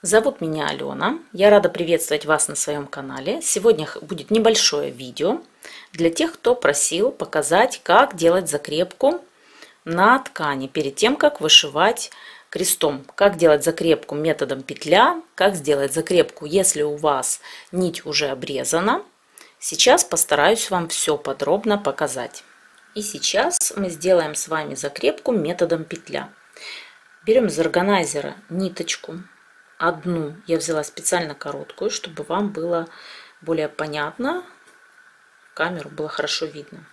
Зовут меня Алена. Я рада приветствовать вас на своем канале. Сегодня будет небольшое видео для тех, кто просил показать, как делать закрепку на ткани перед тем, как вышивать крестом. Как делать закрепку методом петля, как сделать закрепку, если у вас нить уже обрезана. Сейчас постараюсь вам все подробно показать. И сейчас мы сделаем с вами закрепку методом петля. Берем из органайзера ниточку. Одну я взяла специально короткую, чтобы вам было более понятно, камеру было хорошо видно.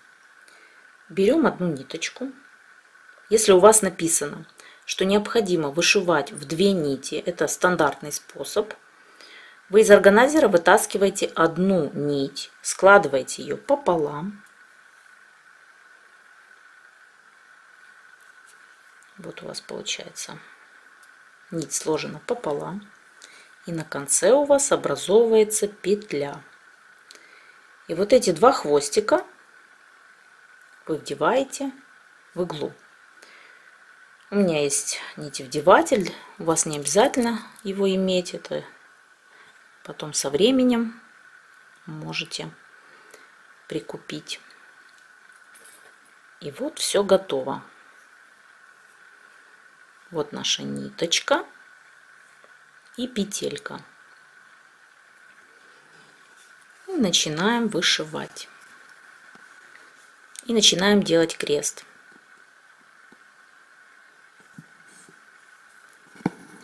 Берем одну ниточку. Если у вас написано, что необходимо вышивать в 2 нити, это стандартный способ, вы из органайзера вытаскиваете одну нить, складываете ее пополам. Вот у вас получается нить сложена пополам, и на конце у вас образовывается петля. И вот эти 2 хвостика вы вдеваете в иглу. У меня есть нитевдеватель, у вас не обязательно его иметь, это потом со временем можете прикупить. И вот все готово. Вот наша ниточка и петелька. И начинаем вышивать. И начинаем делать крест.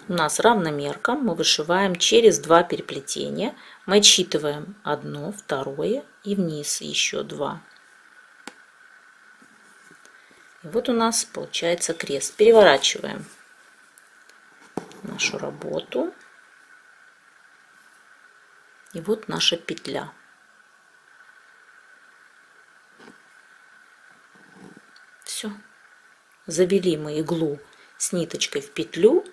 У нас равномерка. Мы вышиваем через 2 переплетения. Мы отсчитываем 1, 2 и вниз еще 2. И вот у нас получается крест. Переворачиваем нашу работу. И вот наша петля. Все. Завели мы иглу с ниточкой в петлю,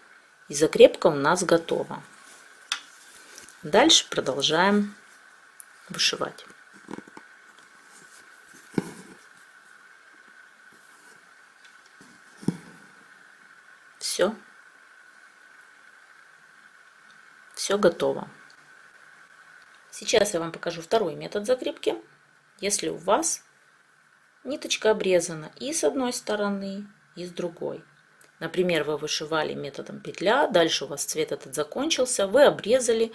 и закрепка у нас готова. Дальше продолжаем вышивать. Все. Все готово. Сейчас я вам покажу второй метод закрепки. Если у вас ниточка обрезана и с одной стороны, и с другой. Например, вы вышивали методом петля, дальше у вас цвет этот закончился, вы обрезали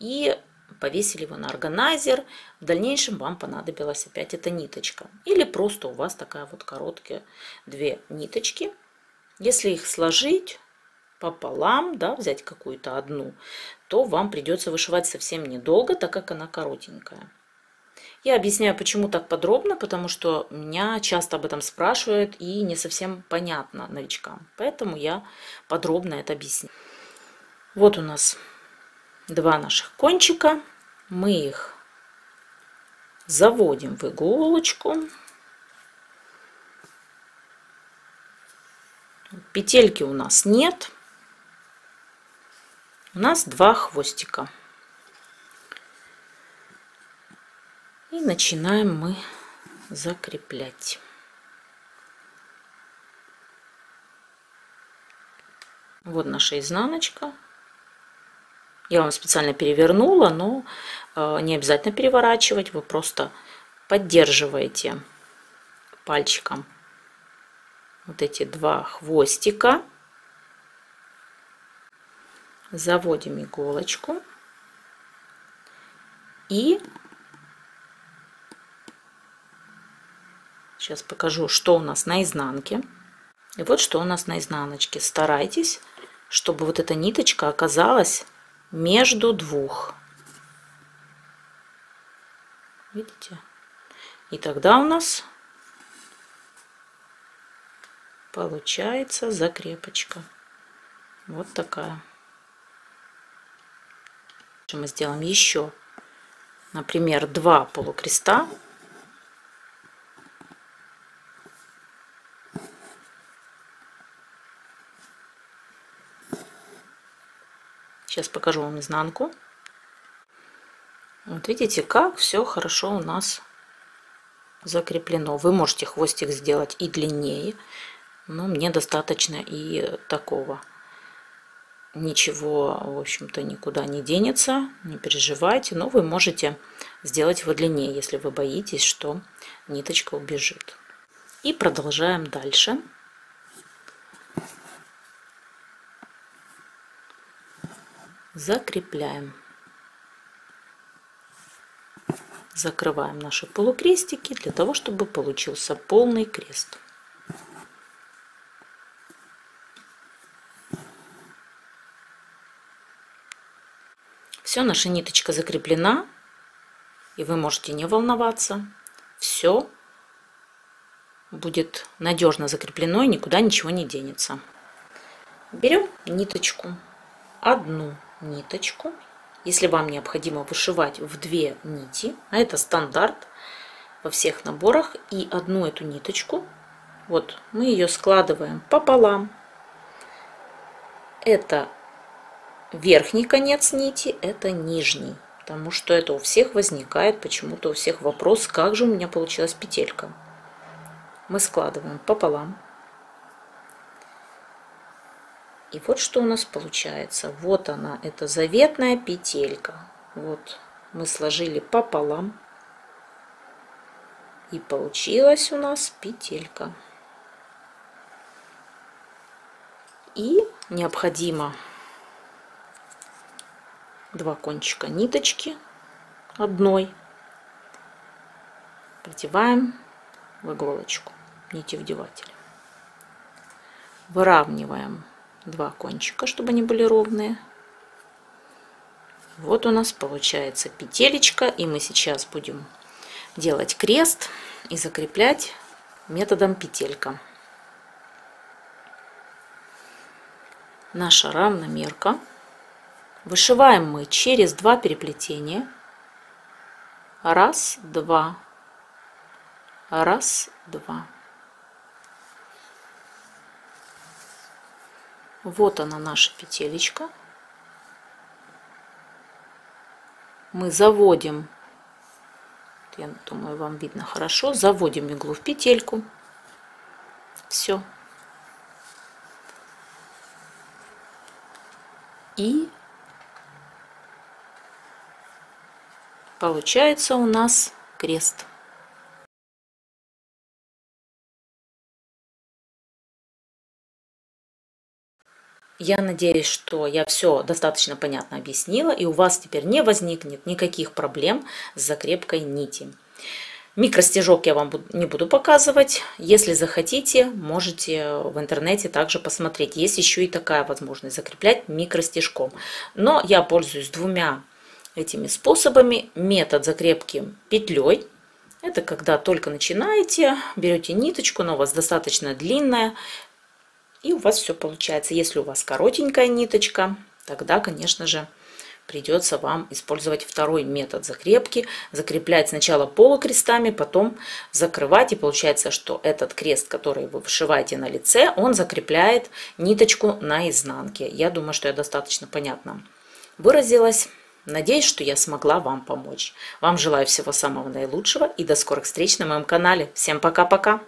и повесили его на органайзер. В дальнейшем вам понадобилась опять эта ниточка. Или просто у вас такая вот короткая 2 ниточки. Если их сложить пополам, да, взять какую-то одну, то вам придется вышивать совсем недолго, так как она коротенькая. Я объясняю, почему так подробно, потому что меня часто об этом спрашивают и не совсем понятно новичкам. Поэтому я подробно это объясняю. Вот у нас 2 наших кончика. Мы их заводим в иголочку. Петельки у нас нет. У нас 2 хвостика. И начинаем мы закреплять. Вот наша изнаночка. Я вам специально перевернула, но не обязательно переворачивать. Вы просто поддерживаете пальчиком вот эти 2 хвостика. Заводим иголочку и сейчас покажу, что у нас на изнанке. И вот что у нас на изнаночке. Старайтесь, чтобы вот эта ниточка оказалась между 2. Видите? И тогда у нас получается закрепочка. Вот такая. Мы сделаем еще, например, 2 полукреста. Сейчас покажу вам изнанку. Вот видите, как все хорошо у нас закреплено. Вы можете хвостик сделать и длиннее, но мне достаточно и такого. ничего, в общем-то, никуда не денется, не переживайте, но вы можете сделать его длиннее, если вы боитесь, что ниточка убежит. И продолжаем дальше. Закрепляем. Закрываем наши полукрестики для того, чтобы получился полный крест. Все, наша ниточка закреплена, и вы можете не волноваться. Все будет надежно закреплено и никуда ничего не денется. Берем ниточку, одну ниточку. Если вам необходимо вышивать в 2 нити, а это стандарт во всех наборах, и одну эту ниточку, вот мы ее складываем пополам. Это верхний конец нити, это нижний, потому что это у всех возникает, почему-то у всех вопрос, как же у меня получилась петелька. Мы складываем пополам. И вот что у нас получается. Вот она, это заветная петелька. Вот мы сложили пополам. И получилась у нас петелька. И необходимо 2 кончика ниточки одной. Продеваем в иголочку нитевдевателя. Выравниваем 2 кончика, чтобы они были ровные. Вот у нас получается петелечка, и мы сейчас будем делать крест и закреплять методом петелька. Наша равномерка. Вышиваем мы через 2 переплетения. 1, 2. 1, 2. Вот она, наша петелечка. Мы заводим, я думаю, вам видно хорошо, заводим иглу в петельку. Все. И получается у нас крест. Я надеюсь, что я все достаточно понятно объяснила, и у вас теперь не возникнет никаких проблем с закрепкой нити. Микростежок я вам не буду показывать. Если захотите, можете в интернете также посмотреть. Есть еще и такая возможность закреплять микростежком. Но я пользуюсь 2 этими способами. Метод закрепки петлей. Это когда только начинаете, берете ниточку, она у вас достаточно длинная. И у вас все получается. Если у вас коротенькая ниточка, тогда, конечно же, придется вам использовать 2 метод закрепки. Закреплять сначала полукрестами, потом закрывать. И получается, что этот крест, который вы вышиваете на лице, он закрепляет ниточку на изнанке. Я думаю, что я достаточно понятно выразилась. Надеюсь, что я смогла вам помочь. Вам желаю всего самого наилучшего и до скорых встреч на моем канале. Всем пока-пока!